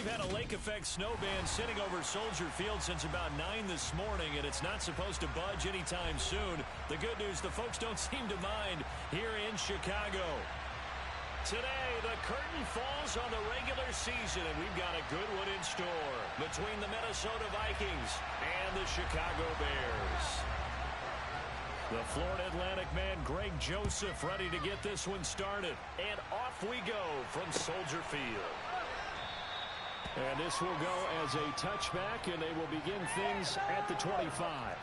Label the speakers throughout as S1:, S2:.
S1: had a lake effect snow band sitting over Soldier Field since about 9 this morning, and it's not supposed to budge anytime soon. The good news, the folks don't seem to mind here in Chicago. Today, the curtain falls on the regular season, and we've got a good one in store between the Minnesota Vikings and the Chicago Bears. The Florida Atlantic man, Greg Joseph, ready to get this one started. And off we go from Soldier Field. And this will go as a touchback, and they will begin things at the 25.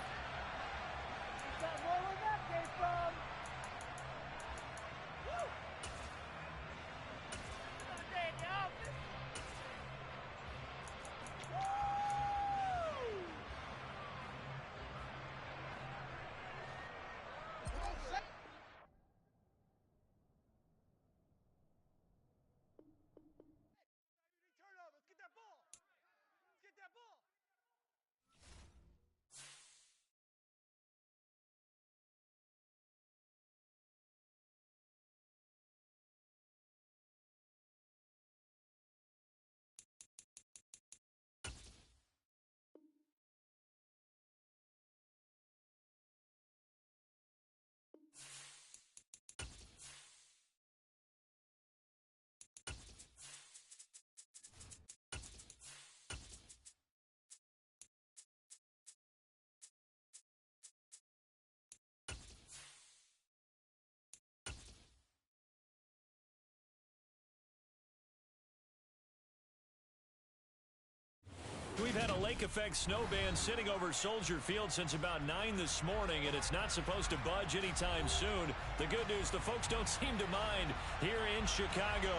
S1: We've had a lake effect snow band sitting over Soldier Field since about 9 this morning, and it's not supposed to budge anytime soon. The good news, the folks don't seem to mind here in Chicago.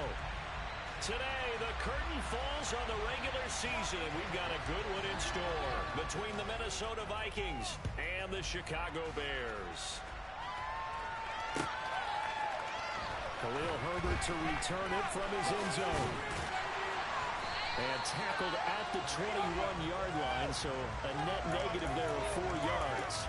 S1: Today, the curtain falls on the regular season, and we've got a good one in store between the Minnesota Vikings and the Chicago Bears. Khalil Herbert to return it from his end zone. And tackled at the 21-yard line, so a net negative there of 4 yards.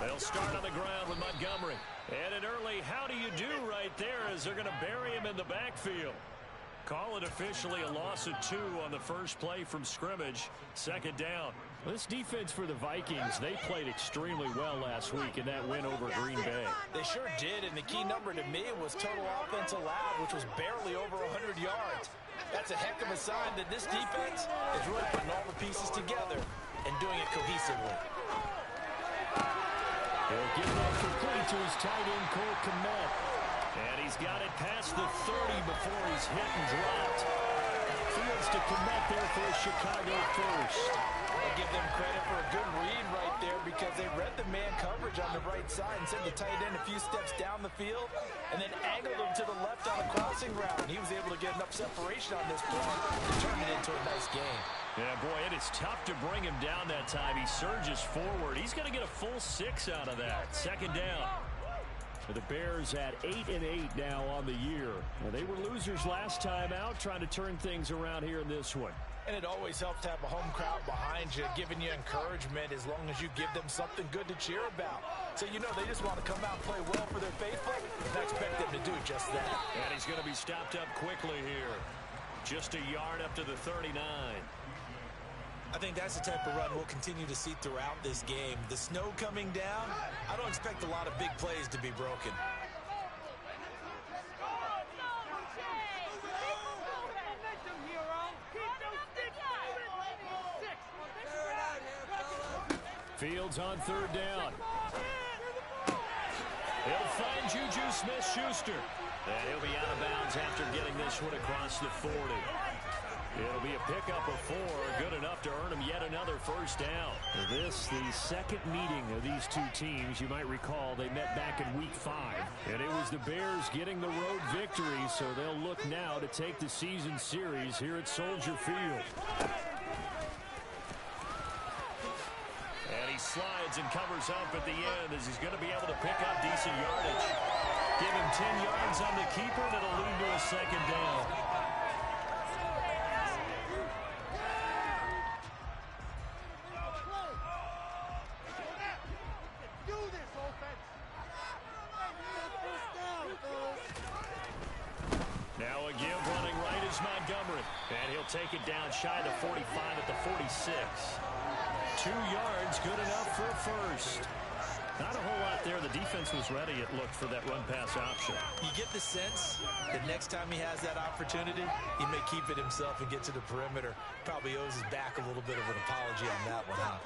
S1: They'll start on the ground with Montgomery. And an early how do you do right there as they're going to bury him in the backfield. Call it officially a loss of 2 on the first play from scrimmage. Second down. This defense for the Vikings, they played extremely well last week in that win over Green Bay.
S2: They sure did, and the key number to me was total offense allowed, which was barely over 100 yards. That's a heck of a sign that this defense is really putting all the pieces together and doing it cohesively.
S1: He'll give that complete to his tight end, Cole Kmet. And he's got it past the 30 before he's hit and dropped. Fields to Kmet there for a Chicago first.
S2: I give them credit for a good read right there because they read the man coverage on the right side and sent the tight end a few steps down the field and then angled him to the left on a crossing route. And he was able to get enough separation on this play to turn it into a nice game.
S1: Yeah, boy, it is tough to bring him down that time. He surges forward. He's going to get a full 6 out of that. Second down. The Bears at 8-8 now on the year. They were losers last time out, trying to turn things around here in this one.
S2: And it always helps to have a home crowd behind you, giving you encouragement as long as you give them something good to cheer about. So you know they just want to come out and play well for their faithful, and I expect them to do just that.
S1: And he's going to be stopped up quickly here. Just a yard up to the 39.
S2: I think that's the type of run we'll continue to see throughout this game. The snow coming down, I don't expect a lot of big plays to be broken.
S1: Fields on third down. He'll find Juju Smith-Schuster. And he'll be out of bounds after getting this one across the 40. It'll be a pickup of 4, good enough to earn him yet another first down. This, the second meeting of these two teams. You might recall they met back in Week 5. And it was the Bears getting the road victory, so they'll look now to take the season series here at Soldier Field. slides and covers up at the end as he's going to be able to pick up decent yardage. Give him 10 yards on the keeper, and it'll lead to a second down. Now a give running right is Montgomery. And he'll take it down shy of the 45 at the 46. 2 yards, good enough for a first. Not a whole lot there. The defense was ready, it looked, for that run-pass option.
S2: You get the sense that next time he has that opportunity, he may keep it himself and get to the perimeter. Probably owes his back a little bit of an apology on that one, huh?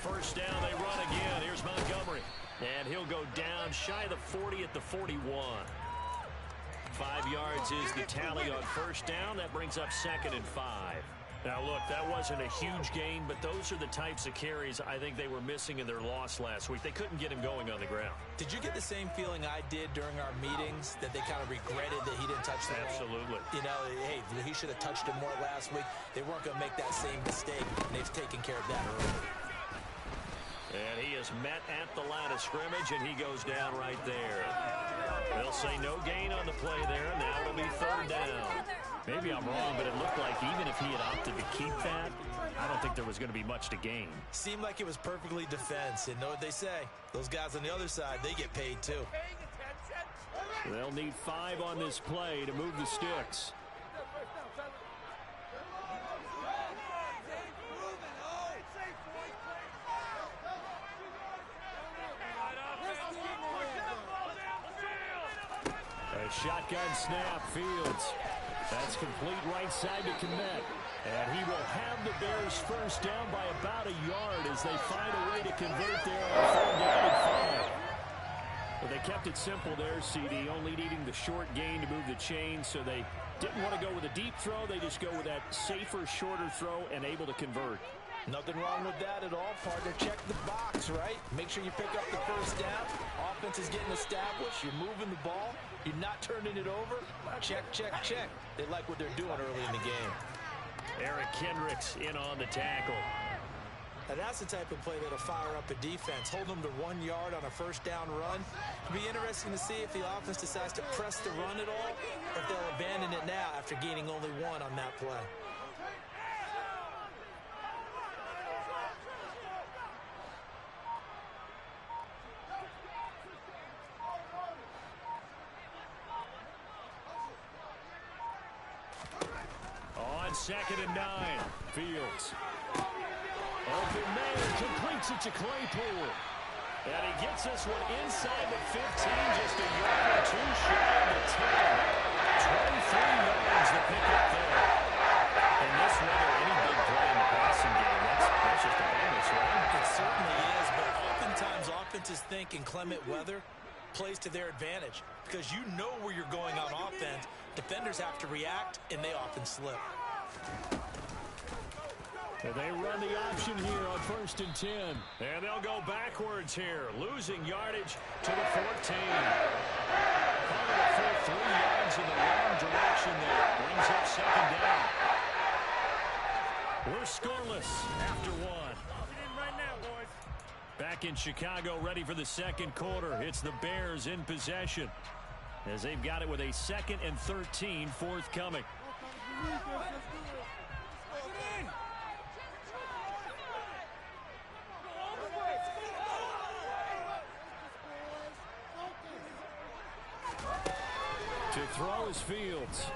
S1: First down, they run again. Here's Montgomery. And he'll go down shy of the 40 at the 41. 5 yards is the tally on first down. That brings up 2nd and 5. Now, look, that wasn't a huge gain, but those are the types of carries I think they were missing in their loss last week. They couldn't get him going on the ground.
S2: Did you get the same feeling I did during our meetings, that they kind of regretted that he didn't touch the ball?
S1: Absolutely.
S2: You know, hey, he should have touched it more last week. They weren't going to make that same mistake, and they've taken care of that early.
S1: And he is met at the line of scrimmage, and he goes down right there. They'll say no gain on the play there. Now it'll be 3rd down. Maybe I'm wrong, but it looked like even if he had opted to keep that, I don't think there was going to be much to gain.
S2: Seemed like it was perfectly defense. And know what they say? Those guys on the other side, they get paid too.
S1: They'll need 5 on this play to move the sticks. A shotgun snap, Fields. That's complete right side to Kmet. And he will have the Bears first down by about a yard as they find a way to convert there on 3rd down and 5. But they kept it simple there, CD, only needing the short gain to move the chain, so they didn't want to go with a deep throw. They just go with that safer, shorter throw and able to convert.
S2: Nothing wrong with that at all, partner. Check the box, right? Make sure you pick up the first down. Offense is getting established. You're moving the ball. You're not turning it over. Check, check, check. They like what they're doing early in the game.
S1: Eric Kendricks in on the tackle.
S2: Now that's the type of play that'll fire up a defense. Hold them to 1 yard on a first down run. It'll be interesting to see if the offense decides to press the run at all, or if they'll abandon it now after gaining only 1 on that play.
S1: On 2nd and 9, Fields. Open man, completes it to Claypool. And he gets this one inside the 15, just a yard or 2 shy of the 10. 23 yards to pick up there. And this weather, any big play in the passing game, that's just a bonus, right?
S2: It certainly is, but oftentimes offenses think inclement weather plays to their advantage because you know where you're going on offense. Defenders have to react, and they often slip.
S1: And they run the option here on 1st and 10. And they'll go backwards here, losing yardage to the 14. Probably a full 3 yards in the wrong direction there. Brings up 2nd down. We're scoreless after 1. Back in Chicago, ready for the 2nd quarter. It's the Bears in possession, as they've got it with a 2nd and 13 forthcoming. To throw is Fields.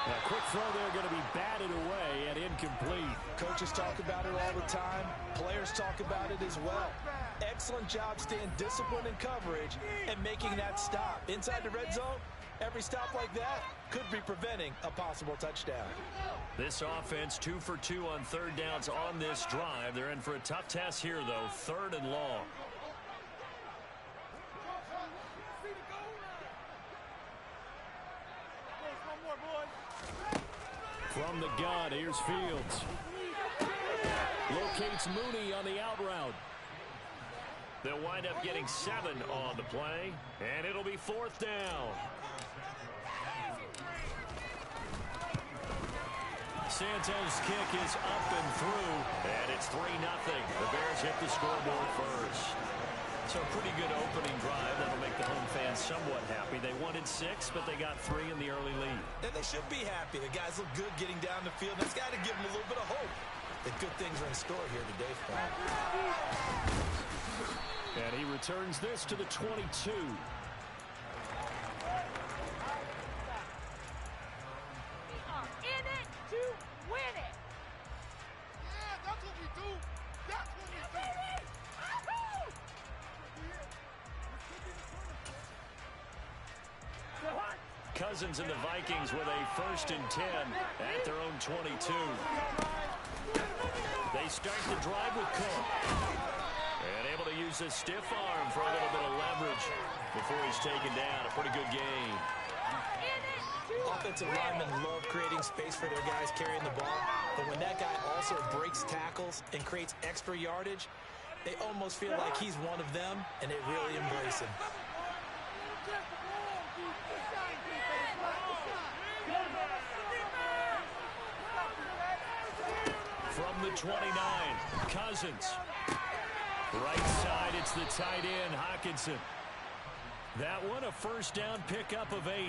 S1: A quick throw there going to be batted away and incomplete.
S2: Coaches talk about it all the time. Players talk about it as well. Excellent job staying disciplined in coverage and making that stop. Inside the red zone, every stop like that could be preventing a possible touchdown.
S1: This offense 2 for 2 on 3rd downs on this drive. They're in for a tough test here, though. 3rd and long. From the gun, here's Fields. Locates Mooney on the out route. They'll wind up getting 7 on the play, and it'll be 4th down. Santos' kick is up and through, and it's 3-0. The Bears hit the scoreboard first. So a pretty good opening drive. That'll make the home fans somewhat happy. They wanted 6, but they got 3 in the early lead.
S2: And they should be happy. The guys look good getting down the field. That's got to give them a little bit of hope that good things are in store here today for them.
S1: And he returns this to the 22. Cousins and the Vikings with a 1st and 10 at their own 22. They start the drive with Cook. And able to use a stiff arm for a little bit of leverage before he's taken down. A pretty good game.
S2: Offensive linemen love creating space for their guys carrying the ball. But when that guy also breaks tackles and creates extra yardage, they almost feel like he's one of them, and they really embrace him.
S1: From the 29, Cousins. Right side, it's the tight end, Hockenson. That one, a 1st down pickup of 8.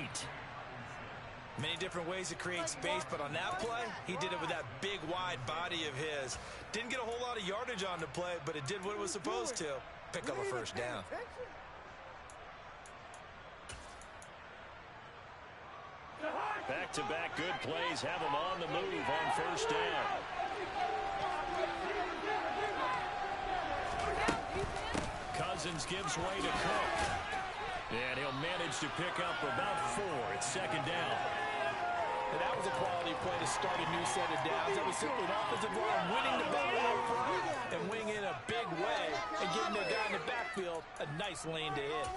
S2: Many different ways to create space, but on that play, he did it with that big, wide body of his. Didn't get a whole lot of yardage on the play, but it did what it was supposed to. Pick up a 1st down.
S1: Back-to-back good plays have him on the move on 1st down. Cousins gives way to Cook. And he'll manage to pick up about 4. It's 2nd down.
S2: And that was a quality play to start a new set of downs. That was simply an offensive line winning the battle up front and winning in a big way and giving their guy in the backfield a nice lane to hit.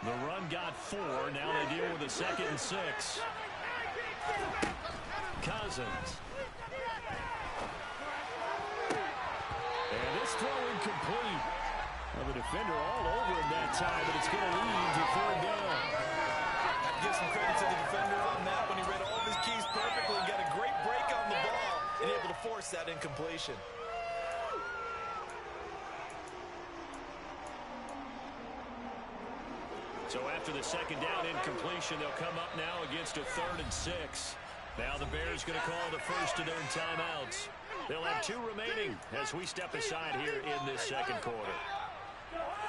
S1: The run got 4. Now they deal with a 2nd and 6. Cousins. And this throw incomplete. Well, the defender all over him that time, but it's going to lead to 3rd down.
S2: I'd give some credit to the defender on that when he read all of his keys perfectly and got a great break on the ball and able to force that incompletion.
S1: So after the 2nd down incompletion, they'll come up now against a 3rd and 6. Now the Bears going to call the first of their timeouts. They'll have 2 remaining as we step aside here in this 2nd quarter.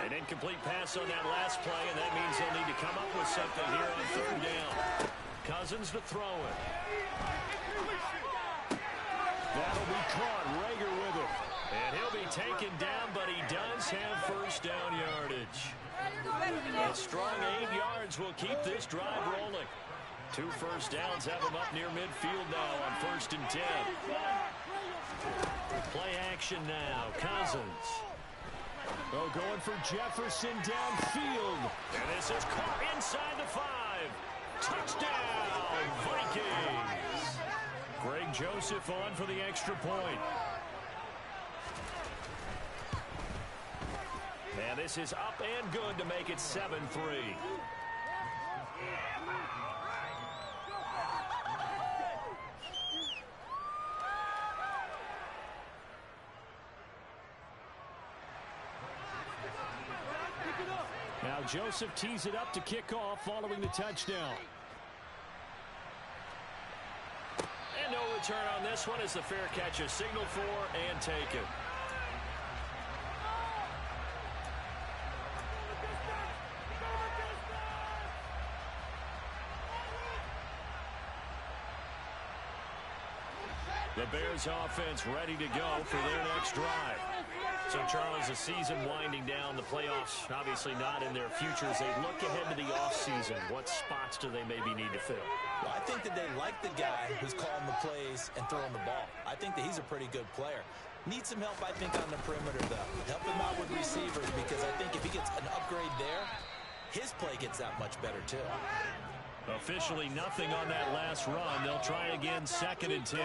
S1: An incomplete pass on that last play, and that means they'll need to come up with something here on 3rd down. Cousins to throw it. That'll be caught. Rager with it. And he'll be taken down, but he does have 1st down yardage. A strong 8 yards will keep this drive rolling. 2 1st downs have them up near midfield now on 1st and 10. Play action now. Cousins. Oh, going for Jefferson downfield. And this is caught inside the 5. Touchdown, Vikings. Greg Joseph on for the extra point. And this is up and good to make it 7-3. Now Joseph tees it up to kick off following the touchdown. And no return on this one as the fair catch is signaled for and taken. The Bears offense ready to go for their next drive. So, Charles, the season winding down, the playoffs obviously not in their futures. They look ahead to the offseason. What spots do they maybe need to fill?
S2: Well, I think that they like the guy who's calling the plays and throwing the ball. I think that he's a pretty good player. Needs some help, I think, on the perimeter, though. Help him out with receivers because I think if he gets an upgrade there, his play gets that much better, too.
S1: Officially nothing on that last run. They'll try again 2nd and 10.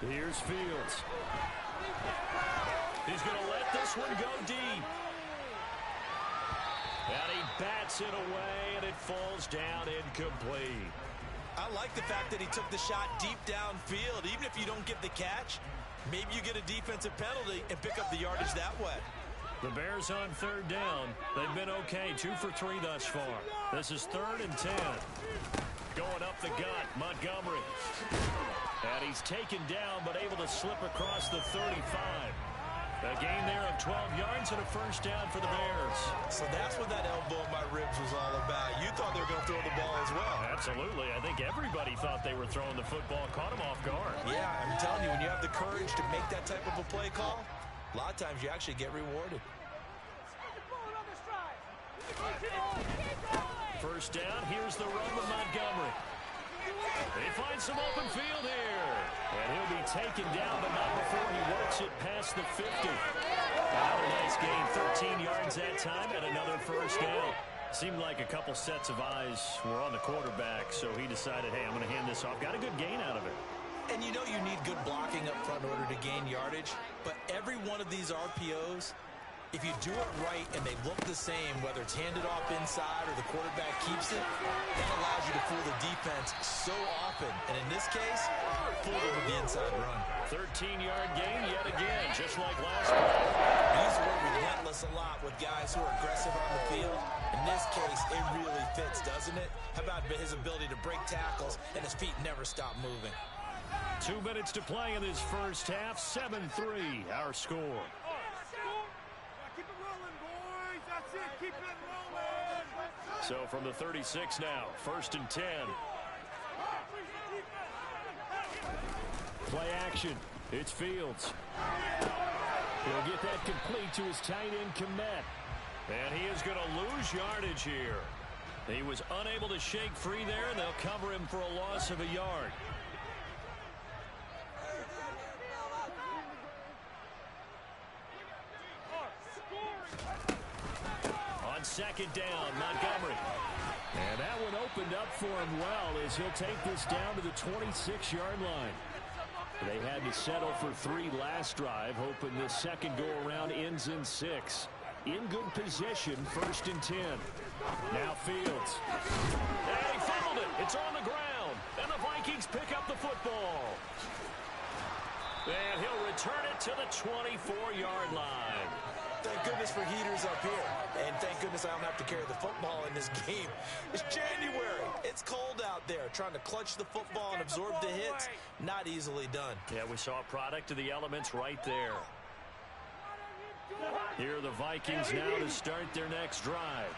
S1: Here's Fields. He's going to let this one go deep. And he bats it away, and it falls down incomplete.
S2: I like the fact that he took the shot deep downfield. Even if you don't get the catch, maybe you get a defensive penalty and pick up the yardage that way.
S1: The Bears on third down. They've been okay, 2 for 3 thus far. This is 3rd and 10. Going up the gut, Montgomery. And he's taken down, but able to slip across the 35. A gain there of 12 yards and a first down for the Bears.
S2: So that's what that elbow in my ribs was all about. You thought they were going to throw the ball as well.
S1: Absolutely. I think everybody thought they were throwing the football, caught him off guard.
S2: Yeah, I'm telling you, when you have the courage to make that type of a play call, a lot of times you actually get rewarded.
S1: First down, here's the run with Montgomery. He finds some open field here. And he'll be taken down, but not before he works it past the 50. Another nice gain, 13 yards that time, and another first down. Seemed like a couple sets of eyes were on the quarterback, so he decided, hey, I'm going to hand this off. Got a good gain out of it.
S2: And you know you need good blocking up front in order to gain yardage, but every one of these RPOs, if you do it right and they look the same, whether it's handed off inside or the quarterback keeps it, that allows you to fool the defense so often. And in this case, fool them with the inside run.
S1: 13-yard gain yet again, just like last time.
S2: These were relentless a lot with guys who are aggressive on the field. In this case, it really fits, doesn't it? How about his ability to break tackles and his feet never stop moving?
S1: 2 minutes to play in this first half. 7-3, our score.
S3: Keep it rolling.
S1: So from the 36 now, 1st and 10. Play action. It's Fields. He'll get that complete to his tight end, Kmet. And he is going to lose yardage here. He was unable to shake free there, and they'll cover him for a loss of a yard. On 2nd down, Montgomery. And that one opened up for him well as he'll take this down to the 26-yard line. They had to settle for 3 last drive, hoping this second go-around ends in 6. In good position, 1st and 10. Now Fields. And he fumbled it. It's on the ground. And the Vikings pick up the football. And he'll return it to the 24-yard line.
S2: Thank goodness for heaters up here. And thank goodness I don't have to carry the football in this game. It's January. It's cold out there. Trying to clutch the football and absorb the hits, not easily done.
S1: Yeah, we saw a product of the elements right there. Here are the Vikings now to start their next drive.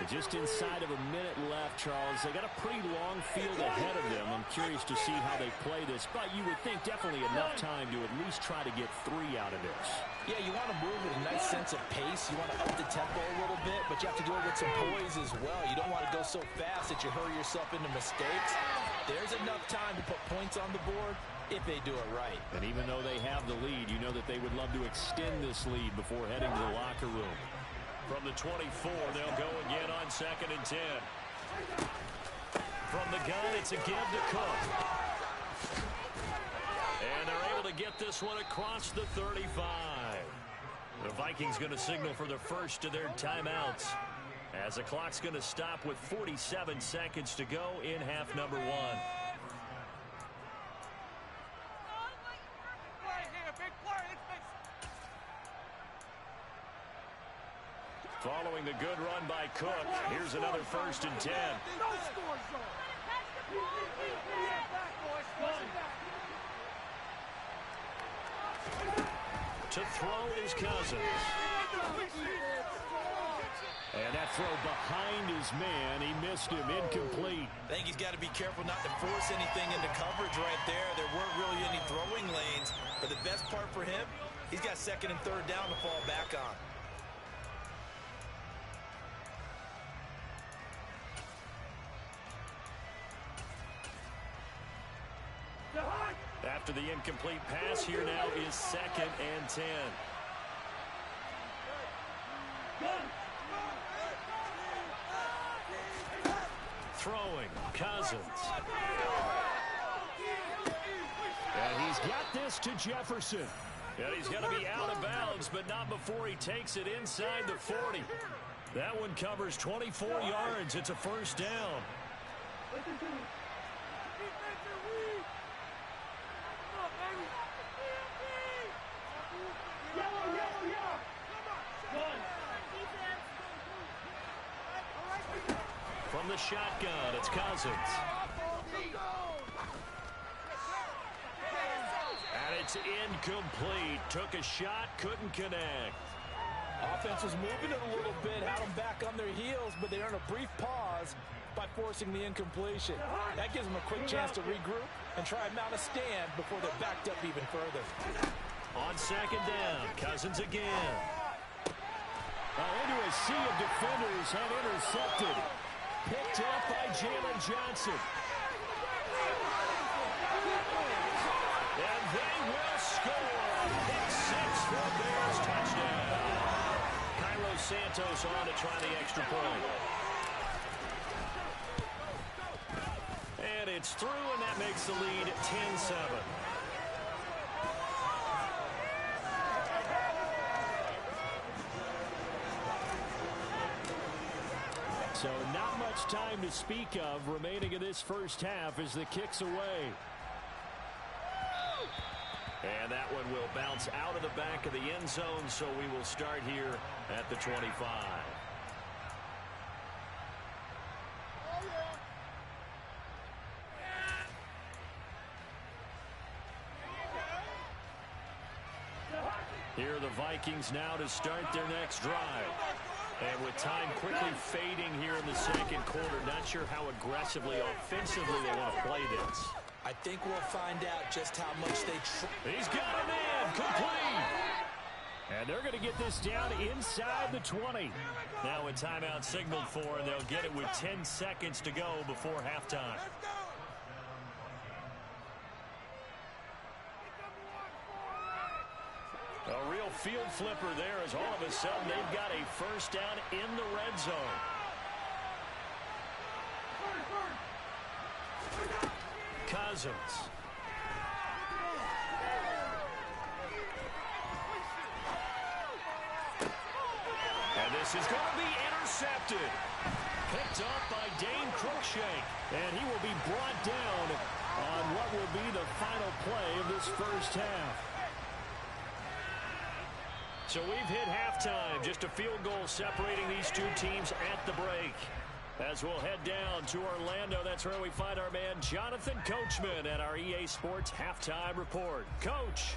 S1: Just inside of a minute left, Charles. They got a pretty long field ahead of them. I'm curious to see how they play this, but you would think definitely enough time to at least try to get 3 out of this.
S2: Yeah, you want to move with a nice sense of pace. You want to up the tempo a little bit, but you have to do it with some poise as well. You don't want to go so fast that you hurry yourself into mistakes. There's enough time to put points on the board if they do it right.
S1: And even though they have the lead, you know that they would love to extend this lead before heading to the locker room. From the 24, they'll go again on 2nd and 10. From the gun, it's a give to Cook. And they're able to get this one across the 35. The Vikings going to signal for the first of their timeouts, as the clock's going to stop with 47 seconds to go in half number 1. Following the good run by Cook, here's another 1st and 10. To throw is Cousins. And that throw behind his man, he missed him, incomplete.
S2: I think he's got to be careful not to force anything into coverage right there. There weren't really any throwing lanes, but the best part for him, he's got 2nd and 3rd down to fall back on.
S1: After the incomplete pass, here now is 2nd and 10. Throwing, Cousins. And he's got this to Jefferson. And he's going to be out of bounds, but not before he takes it inside the 40. That one covers 24 yards. It's a first down. From the shotgun, it's Cousins. And it's incomplete. Took a shot, couldn't connect.
S2: Offense was moving it a little bit, had them back on their heels, but they earned a brief pause by forcing the incompletion. That gives them a quick chance to regroup and try and mount a stand before they're backed up even further.
S1: On second down, Cousins again. Into a sea of defenders and intercepted. Picked up by Jalen Johnson. And they will score. Pick 6 for Bears touchdown. Santos on to try the extra point. And it's through, and that makes the lead 10-7. So not much time to speak of remaining in this first half as the kick's away. And that one will bounce out of the back of the end zone, so we will start here at the 25. Here are the Vikings now to start their next drive. And with time quickly fading here in the second quarter, not sure how aggressively, offensively they want to play this.
S2: I think we'll find out just how much they
S1: He's got a man, complete. And they're going to get this down inside the 20. Now a timeout signaled for, and they'll get it with 10 seconds to go before halftime. A real field flipper there as all of a sudden they've got a first down in the red zone. Cousins. And this is going to be intercepted. Picked up by Dane Cruikshank. And he will be brought down on what will be the final play of this first half. So we've hit halftime. Just a field goal separating these two teams at the break. As we'll head down to Orlando, that's where we find our man Jonathan Coachman at our EA Sports Halftime Report. Coach.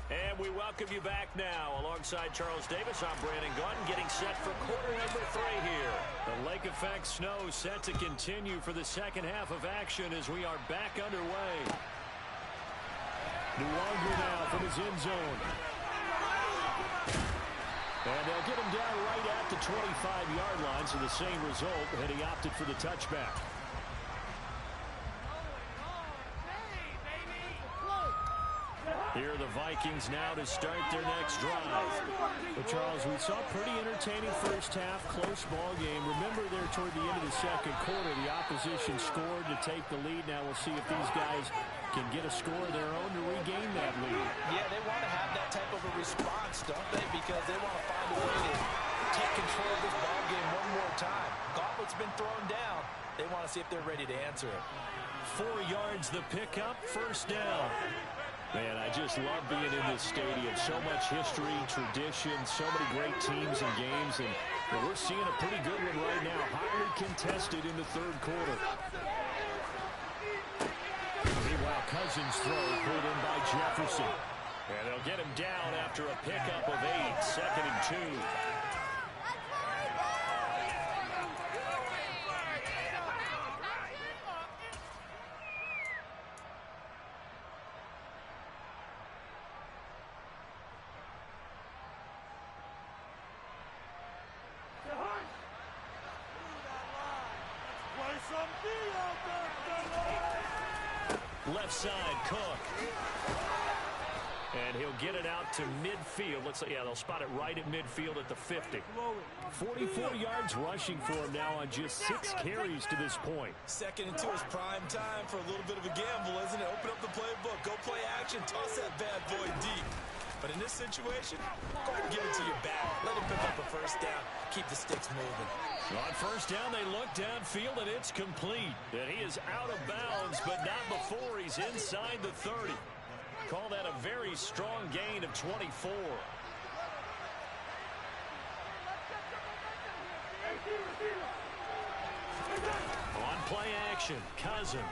S1: And we welcome you back now. Alongside Charles Davis, I'm Brandon Gaunt, getting set for quarter number 3 here. The lake effect snow set to continue for the second half of action as we are back underway. Nwankpa now from his end zone. And they'll get him down right at the 25-yard line, so the same result, and he opted for the touchback. Here are the Vikings now to start their next drive. But Charles, we saw a pretty entertaining first half, close ball game. Remember there toward the end of the second quarter, the opposition scored to take the lead. Now we'll see if these guys can get a score of their own to regain that lead.
S2: Yeah, they want to have that type of a response, don't they? Because they want to find a way to take control of this ball game one more time. Gauntlet's been thrown down. They want to see if they're ready to answer it.
S1: 4 yards the pickup, first down. Man, I just love being in this stadium. So much history, tradition, so many great teams and games. And we're seeing a pretty good one right now. Highly contested in the third quarter. Meanwhile, Cousins' throw pulled in by Jefferson. And they'll get him down after a pickup of 8, second and 2. Left side, Cook. And he'll get it out to midfield. Let's say, yeah, they'll spot it right at midfield at the 50. 44 yards rushing for him now on just 6 carries to this point.
S2: Second into his prime time for a little bit of a gamble, isn't it? Open up the playbook, go play action, toss that bad boy deep. But in this situation, go ahead and give it to your back. Let him pick up a first down. Keep the sticks moving.
S1: On first down, they look downfield, and it's complete. And he is out of bounds, but not before he's inside the 30. Call that a very strong gain of 24. On play action, Cousins.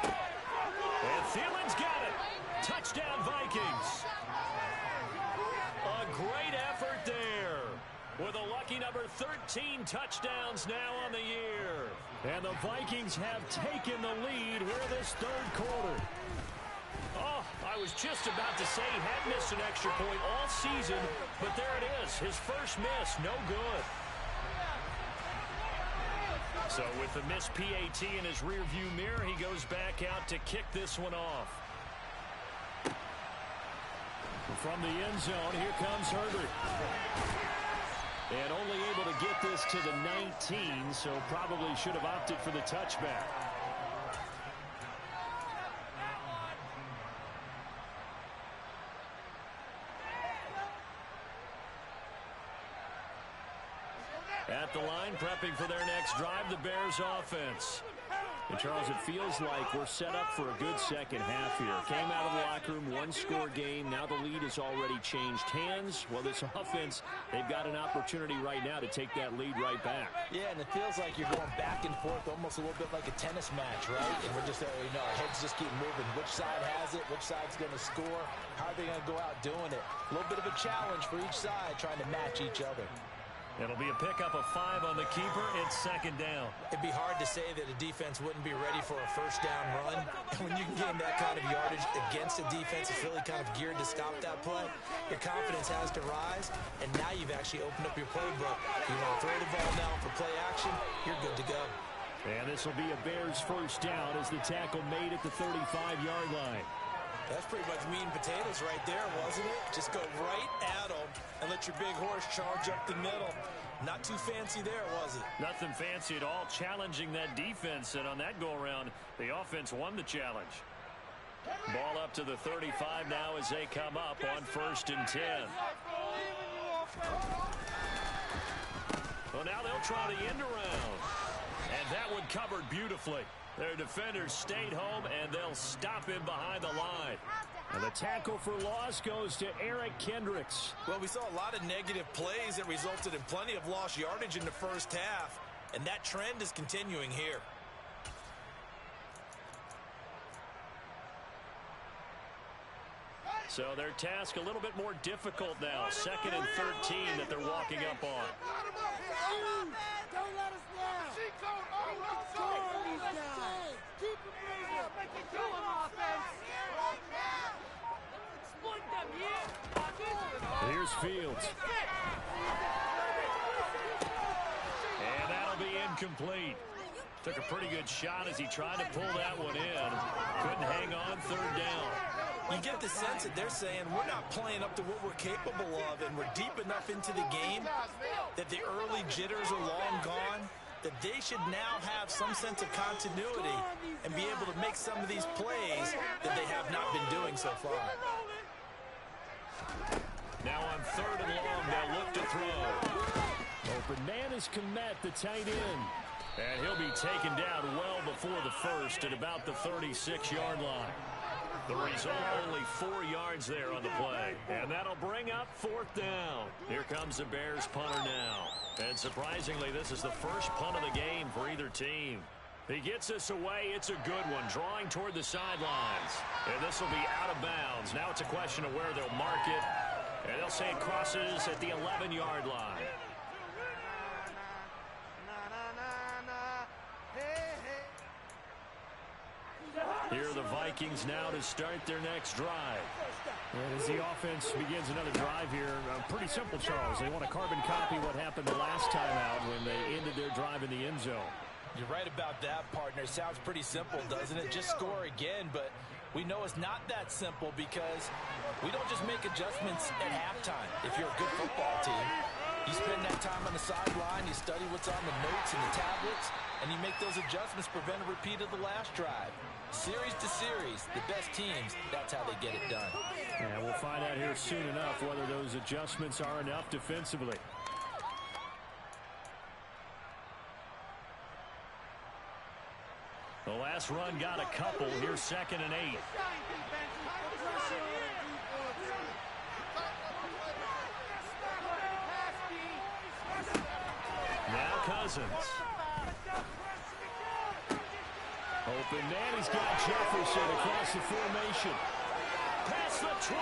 S1: And Thielen's got it. Touchdown, Vikings. A great effort there. With a lucky number 13 touchdowns now on the year. And the Vikings have taken the lead here this third quarter. Oh, I was just about to say he had missed an extra point all season, but there it is. His first miss, no good. So with the missed PAT in his rearview mirror, he goes back out to kick this one off. From the end zone, here comes Herbert. And only able to get this to the 19, so probably should have opted for the touchback. At the line, prepping for their next drive, the Bears offense. And, Charles, it feels like we're set up for a good second half here. Came out of the locker room, one-score game. Now the lead has already changed hands. Well, this offense, they've got an opportunity right now to take that lead right back.
S2: Yeah, and it feels like you're going back and forth almost a little bit like a tennis match, right? And we're just, our heads just keep moving. Which side has it? Which side's going to score? How are they going to go out doing it? A little bit of a challenge for each side trying to match each other.
S1: It'll be a pickup of 5 on the keeper. It's second down.
S2: It'd be hard to say that a defense wouldn't be ready for a first down run. And when you can gain that kind of yardage against a defense that's really kind of geared to stop that play, your confidence has to rise, and now you've actually opened up your playbook. You want to throw the ball now for play action, you're good to go.
S1: And this will be a Bears first down as the tackle made at the 35-yard line.
S2: That's pretty much meat and potatoes right there, wasn't it? Just go right at them and let your big horse charge up the middle. Not too fancy there, was it?
S1: Nothing fancy at all, challenging that defense. And on that go-around, the offense won the challenge. Ball up to the 35 now as they come up on 1st and 10. Well, now they'll try the end around. And that one covered beautifully. Their defenders stayed home, and they'll stop him behind the line. And the tackle for loss goes to Eric Kendricks.
S2: Well, we saw a lot of negative plays that resulted in plenty of lost yardage in the first half, and that trend is continuing here.
S1: So their task a little bit more difficult now. 2nd and 13 that they're walking up on.
S3: Don't let us down. Keep it moving. Make it go on offense. Exploit them here.
S1: Here's Fields. And that'll be incomplete. Took a pretty good shot as he tried to pull that one in. Couldn't hang on 3rd down.
S2: You get the sense that they're saying we're not playing up to what we're capable of, and we're deep enough into the game that the early jitters are long gone, that they should now have some sense of continuity and be able to make some of these plays that they have not been doing so far.
S1: Now on 3rd and long, they'll look to throw. Open man is Kmet, the tight end. And he'll be taken down well before the first at about the 36-yard line. The result, only 4 yards there on the play. And that'll bring up 4th down. Here comes the Bears punter now. And surprisingly, this is the first punt of the game for either team. He gets this away. It's a good one, drawing toward the sidelines. And this will be out of bounds. Now it's a question of where they'll mark it. And they'll say it crosses at the 11-yard line. Here are the Vikings now to start their next drive. And as the offense begins another drive here, pretty simple, Charles. They want to carbon copy what happened the last time out when they ended their drive in the end zone.
S2: You're right about that, partner. Sounds pretty simple, doesn't it? Just score again, but We know it's not that simple because we don't just make adjustments at halftime. If you're a good football team, you spend that time on the sideline, you study what's on the notes and the tablets, and you make those adjustments, prevent a repeat of the last drive. Series to series, the best teams, that's how they get it done.
S1: And we'll find out here soon enough whether those adjustments are enough defensively. The last run got a couple. Here's 2nd and 8. Now Cousins. Open man. He's got Jefferson across the formation. Past the 20.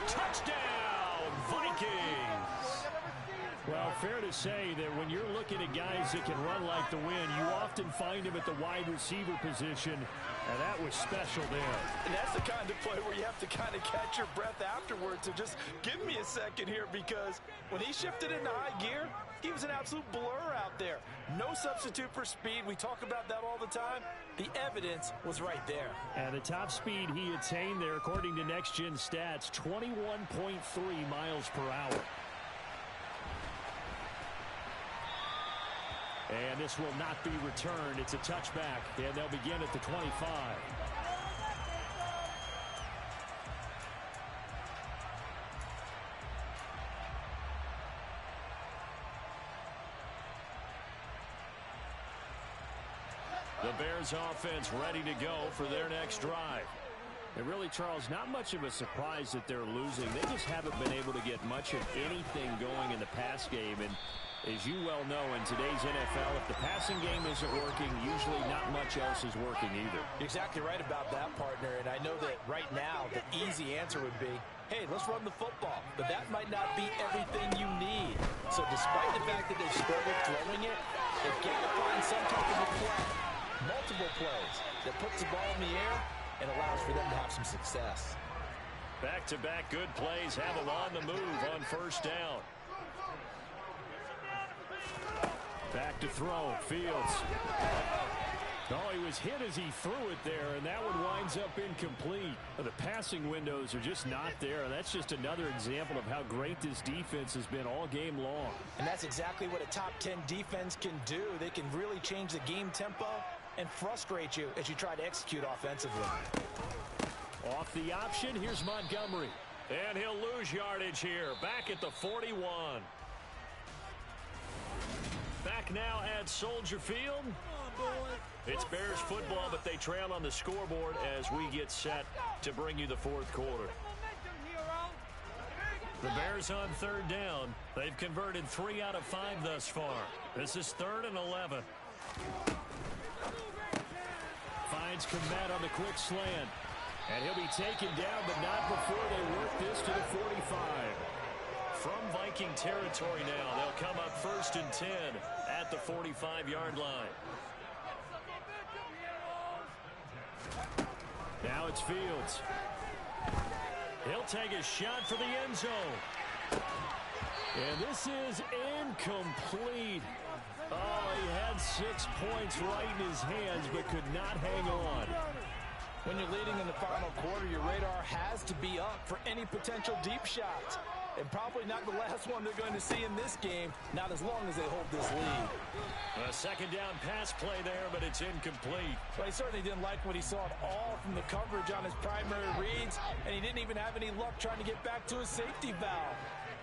S1: Touchdown, Vikings. Well, fair to say that when you're looking at guys that can run like the wind, you often find them at the wide receiver position, and that was special there.
S2: And that's the kind of play where you have to kind of catch your breath afterwards. So just give me a second here, because when he shifted into high gear, he was an absolute blur out there. No substitute for speed. We talk about that all the time. The evidence was right there.
S1: And the top speed he attained there, according to Next Gen Stats, 21.3 miles per hour. And this will not be returned. It's a touchback, and they'll begin at the 25. The Bears offense ready to go for their next drive. And really, Charles, not much of a surprise that they're losing. They just haven't been able to get much of anything going in the pass game. And as you well know, in today's NFL, if the passing game isn't working, usually not much else is working either.
S2: Exactly right about that, partner. And I know that right now the easy answer would be, hey, let's run the football. But that might not be everything you need. So despite the fact that they've struggled throwing it, they've got to find some type of a play, multiple plays, that puts the ball in the air and allows for them to have some success.
S1: Back-to-back good plays have them on the move on first down. Back to throw. Fields. Oh, he was hit as he threw it there, and that one winds up incomplete. The passing windows are just not there. That's just another example of how great this defense has been all game long.
S2: And that's exactly what a top 10 defense can do. They can really change the game tempo and frustrate you as you try to execute offensively.
S1: Off the option, here's Montgomery. And he'll lose yardage here. Back at the 41. Back now at Soldier Field. It's Bears football, but they trail on the scoreboard as we get set to bring you the fourth quarter. The Bears on third down. They've converted 3 out of 5 thus far. This is 3rd and 11. Finds Komet on the quick slant. And he'll be taken down, but not before they work this to the 45. From Viking territory now, they'll come up 1st and 10 at the 45-yard line. Now it's Fields. He'll take a shot for the end zone. And this is incomplete. Oh, he had 6 points right in his hands, but could not hang on.
S2: When you're leading in the final quarter, your radar has to be up for any potential deep shots. And probably not the last one they're going to see in this game, not as long as they hold this lead.
S1: A second down pass play there, but it's incomplete.
S2: But he certainly didn't like what he saw at all from the coverage on his primary reads, and he didn't even have any luck trying to get back to his safety valve.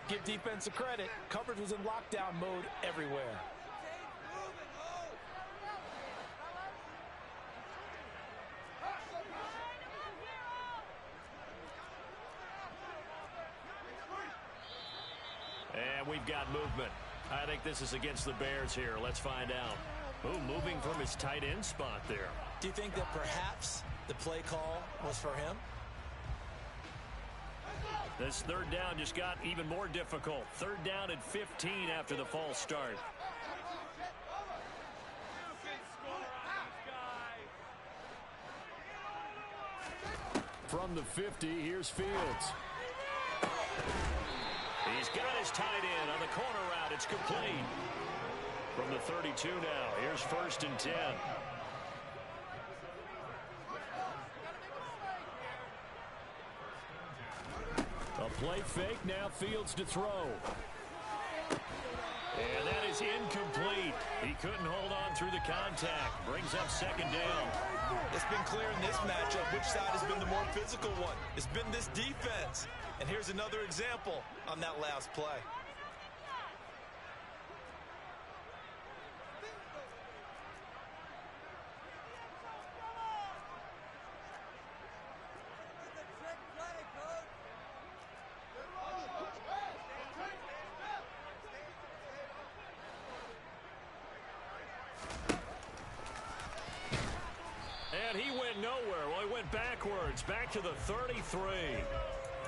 S2: Give defense a credit. Coverage was in lockdown mode everywhere.
S1: And we've got movement. I think this is against the Bears here. Let's find out. Ooh, moving from his tight end spot there.
S2: Do you think that perhaps the play call was for him?
S1: This third down just got even more difficult. 3rd down at 15 after the false start. From the 50, here's Fields. He's got his tight end on the corner route. It's complete. From the 32 now, here's 1st and 10. Play fake, now Fields to throw. And that is incomplete. He couldn't hold on through the contact. Brings up second down.
S2: It's been clear in this matchup which side has been the more physical one. It's been this defense. And here's another example on that last play.
S1: And he went nowhere. Well, he went backwards, back to the 33.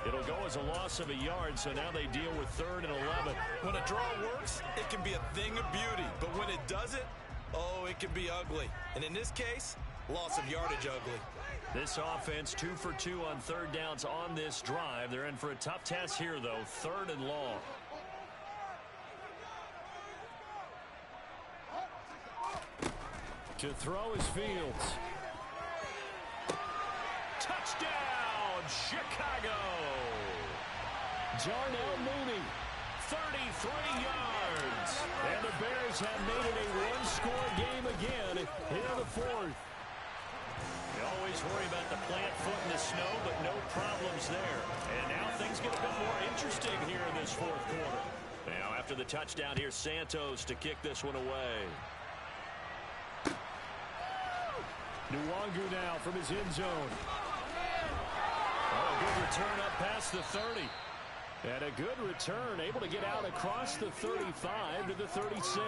S1: It'll go as a loss of a yard, so now they deal with 3rd and 11.
S2: When a draw works, it can be a thing of beauty. But when it doesn't, oh, it can be ugly. And in this case, loss of yardage ugly.
S1: This offense 2 for 2 on 3rd downs on this drive. They're in for a tough task here, though. 3rd and long. To throw is Fields. Touchdown, Chicago! Darnell Mooney, 33 yards. And the Bears have made it a one-score game again here in the 4th. You always worry about the plant foot in the snow, but no problems there. And now things get a bit more interesting here in this 4th quarter. Now after the touchdown, here's Santos to kick this one away. Nwangu now from his end zone. Oh, a good return up past the 30. And a good return, able to get out across the 35 to the 36.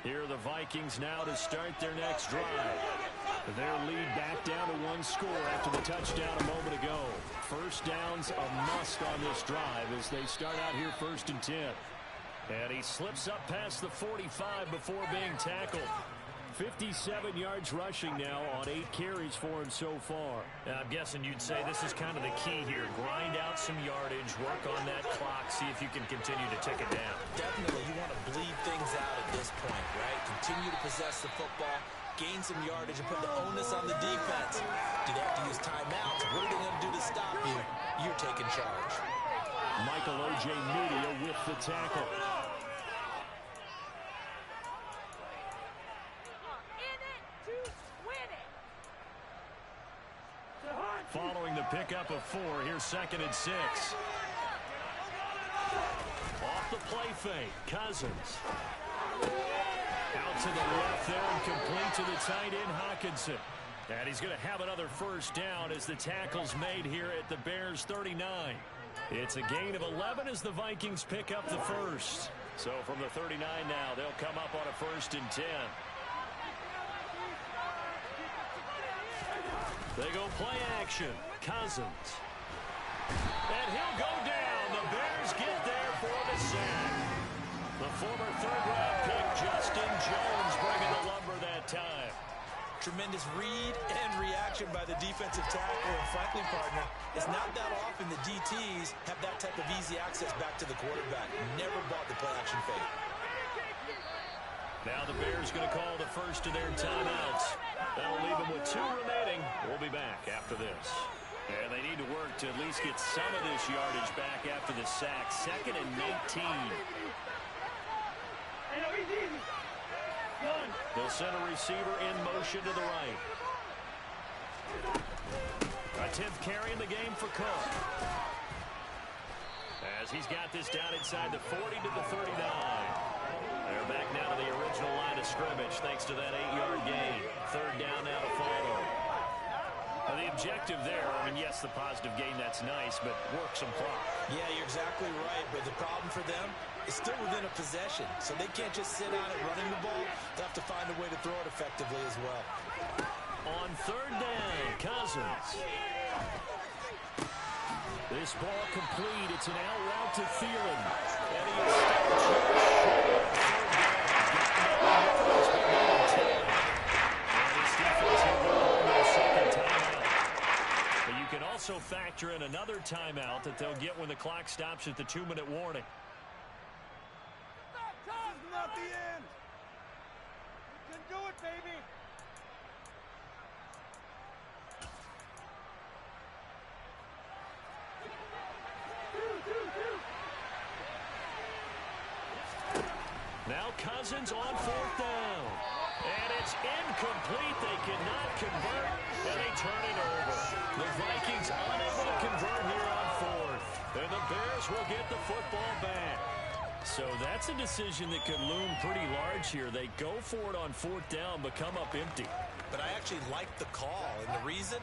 S1: Here are the Vikings now to start their next drive. Their lead back down to 1 score after the touchdown a moment ago. First down's a must on this drive as they start out here 1st and 10. And he slips up past the 45 before being tackled. 57 yards rushing now on 8 carries for him so far. Now, I'm guessing you'd say this is kind of the key here. Grind out some yardage, work on that clock, see if you can continue to tick it down.
S2: Definitely, you want to bleed things out at this point, right? Continue to possess the football, gain some yardage, and put the onus on the defense. Do they have to use timeouts? What are they going to do to stop you? You're taking charge.
S1: Michael O.J. Media with the tackle. Following the pickup of 4, here's 2nd and 6. Off the play fake, Cousins. Out to the left there and complete to the tight end, Hockenson. And he's going to have another first down as the tackle's made here at the Bears 39. It's a gain of 11 as the Vikings pick up the first. So from the 39 now, they'll come up on a 1st and 10. They go play action. Cousins. And he'll go down. The Bears get there for the sack. The former 3rd-round pick, Justin Jones, bringing the lumber that time.
S2: Tremendous read and reaction by the defensive tackle. And frankly, partner, it's not that often the DTs have that type of easy access back to the quarterback. Never bought the play action fake.
S1: Now the Bears going to call the first of their timeouts. That'll leave them with 2 remaining. We'll be back after this. And they need to work to at least get some of this yardage back after the sack. 2nd and 19. They'll send a receiver in motion to the right. A 10th carry in the game for Cook. As he's got this down inside the 40 to the 39. They're back now to the original line of scrimmage thanks to that 8-yard gain. 3rd down now to follow. Now the objective there, I mean, yes, the positive gain, that's nice, but work some clock. Yeah,
S2: you're exactly right, but the problem for them is still within a possession, so they can't just sit on it running the ball. They'll have to find a way to throw it effectively as well.
S1: On 3rd down, Cousins. This ball complete. It's an out route to Thielen. And he is But you can also factor in another timeout that they'll get when the clock stops at the 2-minute warning.
S3: Not the end. You can
S1: Now Cousins on 4th down. And it's incomplete. They cannot convert, and they turn it over. The Vikings unable to convert here on 4th. And the Bears will get the football back. So that's a decision that could loom pretty large here. They go for it on 4th down, but come up empty.
S2: But I actually like the call, and the reason?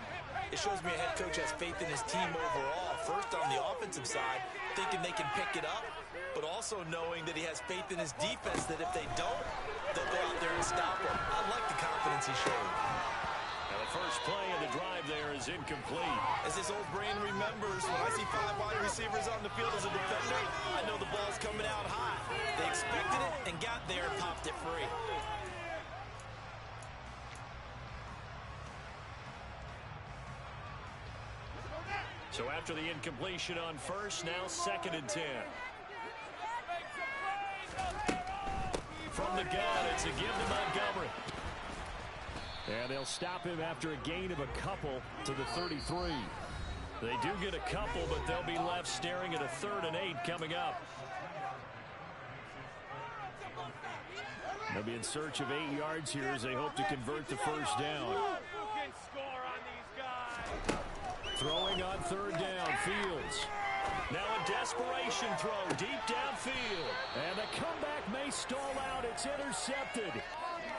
S2: It shows me a head coach has faith in his team overall. First on the offensive side, thinking they can pick it up, but also knowing that he has faith in his defense that if they don't, they'll go out there and stop him. I like the confidence he showed.
S1: Now the first play of the drive there is incomplete.
S2: As his old brain remembers, when I see 5 wide receivers on the field as a defender, I know the ball's coming out high. They expected it and got there and popped it free.
S1: So after the incompletion on first, now 2nd and 10. From the gun, it's a give to Montgomery. And they'll stop him after a gain of a couple to the 33. They do get a couple, but they'll be left staring at a 3rd and 8 coming up. They'll be in search of 8 yards here as they hope to convert the first down. Throwing on 3rd down, Fields. Now a desperation throw deep downfield. And the comeback may stall out. It's intercepted.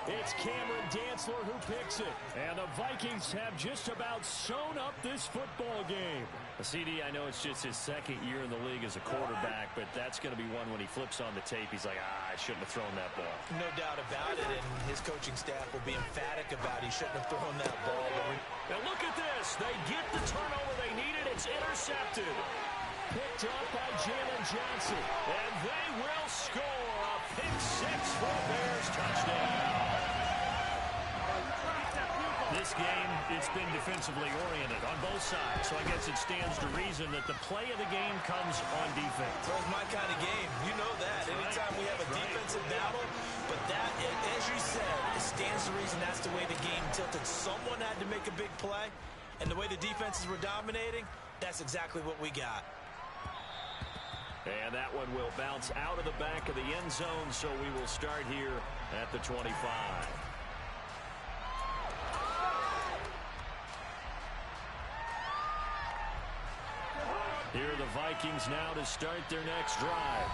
S1: It's Cameron Dantzler who picks it. And the Vikings have just about sewn up this football game. CD, I know it's just his 2nd year in the league as a quarterback, but that's going to be one when he flips on the tape. He's like, I shouldn't have thrown that ball.
S2: No doubt about it, and his coaching staff will be emphatic about he shouldn't have thrown that ball.
S1: Now look at this. They get the turnover they needed. It's intercepted. Picked up by Jalen Johnson. And they will score a pick 6 for a Bears touchdown. This game, it's been defensively oriented on both sides, so I guess it stands to reason that the play of the game comes on defense.
S2: Well, it's my kind of game. You know that. Anytime we have a defensive battle, but that, as you said, it stands to reason that's the way the game tilted. Someone had to make a big play, and the way the defenses were dominating, that's exactly what we got.
S1: And that one will bounce out of the back of the end zone, so we will start here at the 25. Here are the Vikings now to start their next drive.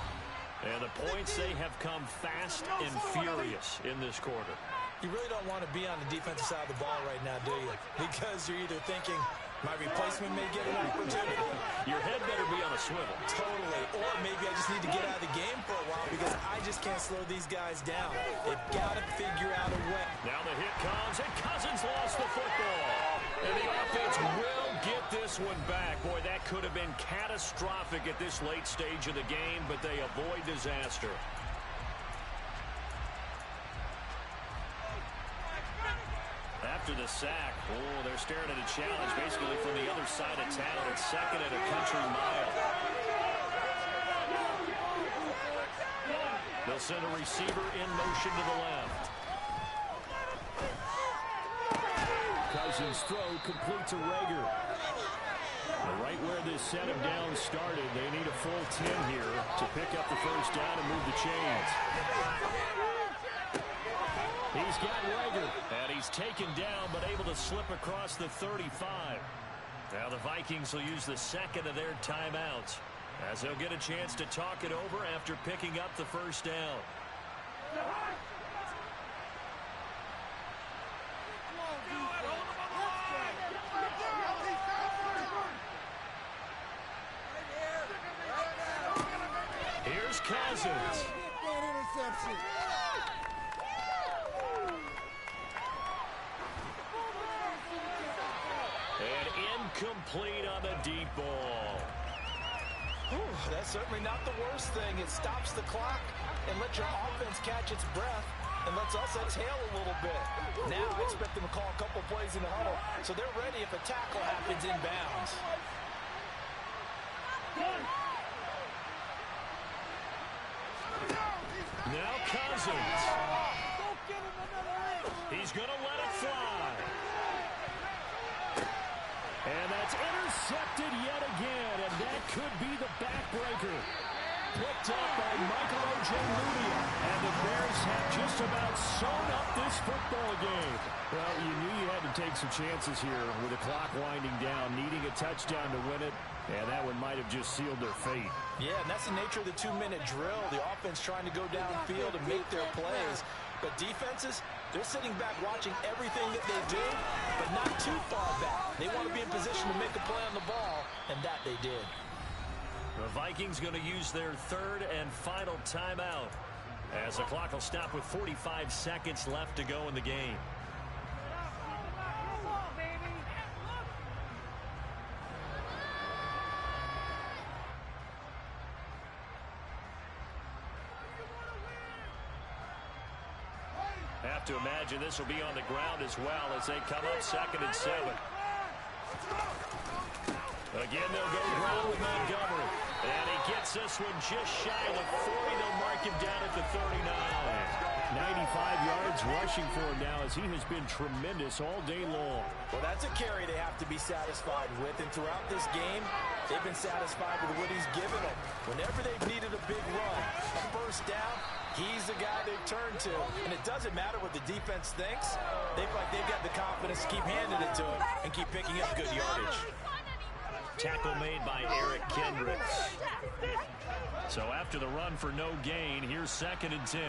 S1: And the points, they have come fast and furious in this quarter.
S2: You really don't want to be on the defensive side of the ball right now, do you? Because you're either thinking, my replacement may get an opportunity.
S1: Your head better be on a swivel.
S2: Totally. Or maybe I just need to get out of the game for a while because I just can't slow these guys down. They've got to figure out a way.
S1: Now the hit comes, and Cousins lost the football. And the offense will get this one back. Boy, that could have been catastrophic at this late stage of the game, but they avoid disaster. After the sack, they're staring at a challenge basically from the other side of town. It's 2nd and a country mile. They'll send a receiver in motion to the left. Cousins' throw complete to Rager. Right where this set him down started, they need a full 10 here to pick up the first down and move the chains. He's got Rager, and he's taken down but able to slip across the 35. Now the Vikings will use the 2nd of their timeouts as they'll get a chance to talk it over after picking up the first down. Here's Cousins. And incomplete on the deep ball.
S2: That's certainly not the worst thing. It stops the clock and lets your offense catch its breath and lets us exhale a little bit. Now I expect them to call a couple plays in the huddle so they're ready if a tackle happens inbounds.
S1: Now Cousins. He's going to let it fly. And that's intercepted yet again, and that could be the backbreaker. Picked up by Michael Ojemudia. And the Bears have just about sewn up this football game. Well, you knew you had to take some chances here with the clock winding down, needing a touchdown to win it. And that one might have just sealed their fate.
S2: Yeah, and that's the nature of the 2-minute drill. The offense trying to go downfield and make their plays. But defenses, they're sitting back watching everything that they do, but not too far back. They want to be in position to make a play on the ball, and that they did.
S1: The Vikings going to use their third and final timeout as the clock will stop with 45 seconds left to go in the game. Have to imagine this will be on the ground as well as they come up 2nd and 7. Again, they'll go ground with Montgomery. And he gets this one just shy of the 40. They'll mark him down at the 39. 95 yards rushing for him now as he has been tremendous all day long.
S2: Well, that's a carry they have to be satisfied with. And throughout this game, they've been satisfied with what he's given them. Whenever they've needed a big run, a first down, he's the guy they turn to. And it doesn't matter what the defense thinks. They feel like they've got the confidence to keep handing it to him and keep picking up good yardage.
S1: Tackle made by Eric Kendricks. So after the run for no gain, here's 2nd and 10.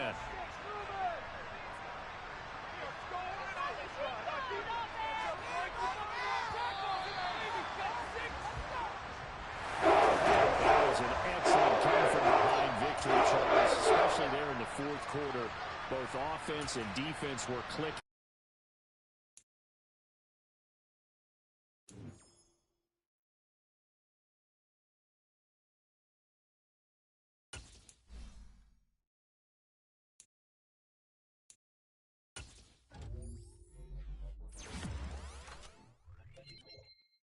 S1: That was an excellent come from behind victory, Charles, especially there in the 4th quarter. Both offense and defense were clicking.